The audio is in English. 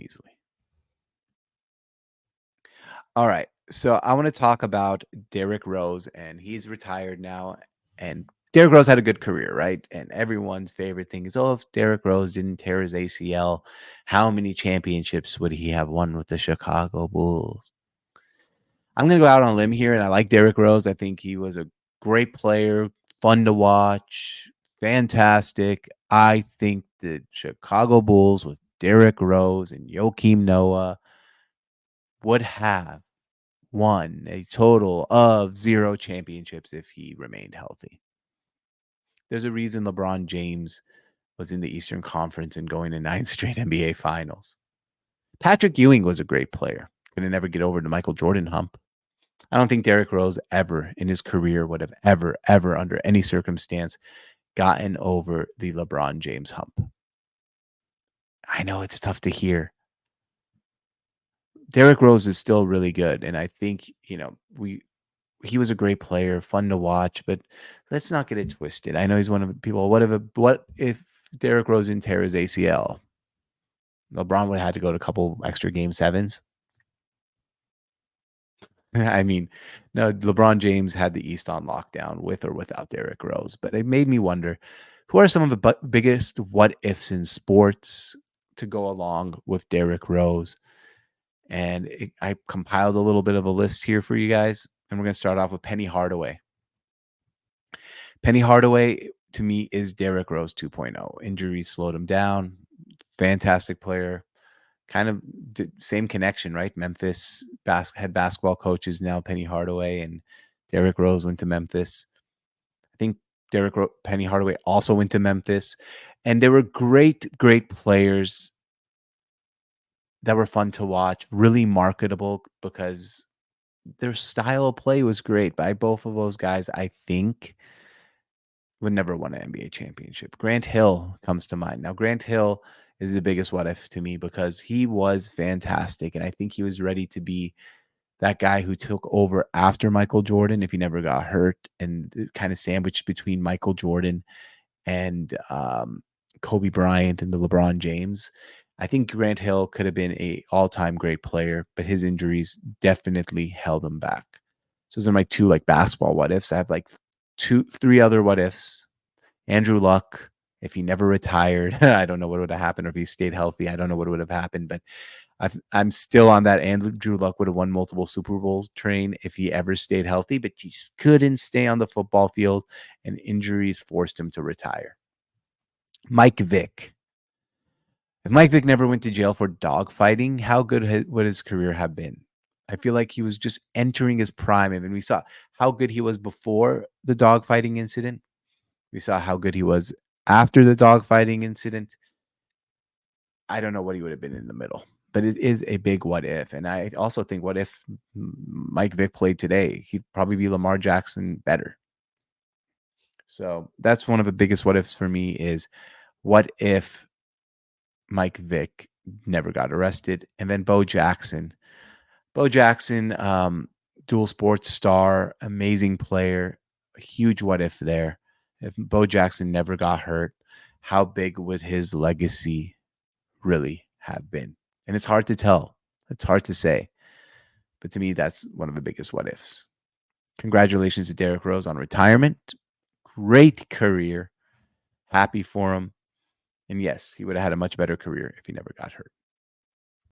easily. All right. So I want to talk about Derrick Rose, and he's retired now. And Derrick Rose had a good career, right? And everyone's favorite thing is, oh, if Derrick Rose didn't tear his ACL, how many championships would he have won with the Chicago Bulls? I'm going to go out on a limb here, and I like Derrick Rose. I think he was a great player, fun to watch, fantastic. I think the Chicago Bulls with Derrick Rose and Joakim Noah would have won a total of 0 championships if he remained healthy. There's a reason LeBron James was in the Eastern Conference and going to 9 straight NBA finals. Patrick Ewing was a great player. Could never get over the Michael Jordan hump. I don't think Derrick Rose ever in his career would have ever under any circumstance gotten over the LeBron James hump. I know it's tough to hear. Derrick Rose is still really good, and I think, he was a great player, fun to watch, but let's not get it twisted. I know he's one of the people. What if Derrick Rose didn't tear his ACL? LeBron would have had to go to a couple extra game sevens. I mean, no, LeBron James had the East on lockdown with or without Derrick Rose. But it made me wonder, who are some of the biggest what ifs in sports to go along with Derrick Rose? And I compiled a little bit of a list here for you guys. And we're going to start off with Penny Hardaway. Penny Hardaway, to me, is Derrick Rose 2.0. Injuries slowed him down. Fantastic player. Kind of same connection, right? Memphis head basketball coaches now Penny Hardaway, and Derrick Rose went to Memphis. I think Penny Hardaway also went to Memphis, and they were great players that were fun to watch, really marketable because their style of play was great. By both of those guys, I think would never won an NBA championship. Grant Hill comes to mind. Now, Grant Hill is the biggest what if to me because he was fantastic, and I think he was ready to be that guy who took over after Michael Jordan if he never got hurt, and kind of sandwiched between Michael Jordan and Kobe Bryant and the LeBron James. I think Grant Hill could have been a all-time great player, but his injuries definitely held him back. So those are my two basketball what ifs. I have 3 other what ifs. Andrew Luck, if he never retired, I don't know what would have happened, or if he stayed healthy, I don't know what would have happened, but I'm still on that Andrew Luck would have won multiple Super Bowls train if he ever stayed healthy, but he couldn't stay on the football field, and injuries forced him to retire. Mike Vick. If Mike Vick never went to jail for dogfighting, how good would his career have been? I feel like he was just entering his prime, and we saw how good he was before the dogfighting incident. We saw how good he was after the dogfighting incident. I don't know what he would have been in the middle, but it is a big what if. And I also think, what if Mike Vick played today? He'd probably be Lamar Jackson better. So that's one of the biggest what ifs for me is, what if Mike Vick never got arrested? And then Bo Jackson. Dual sports star, amazing player, a huge what if there. If Bo Jackson never got hurt, how big would his legacy really have been? And it's hard to tell. It's hard to say. But to me, that's one of the biggest what ifs. Congratulations to Derrick Rose on retirement. Great career. Happy for him. And yes, he would have had a much better career if he never got hurt.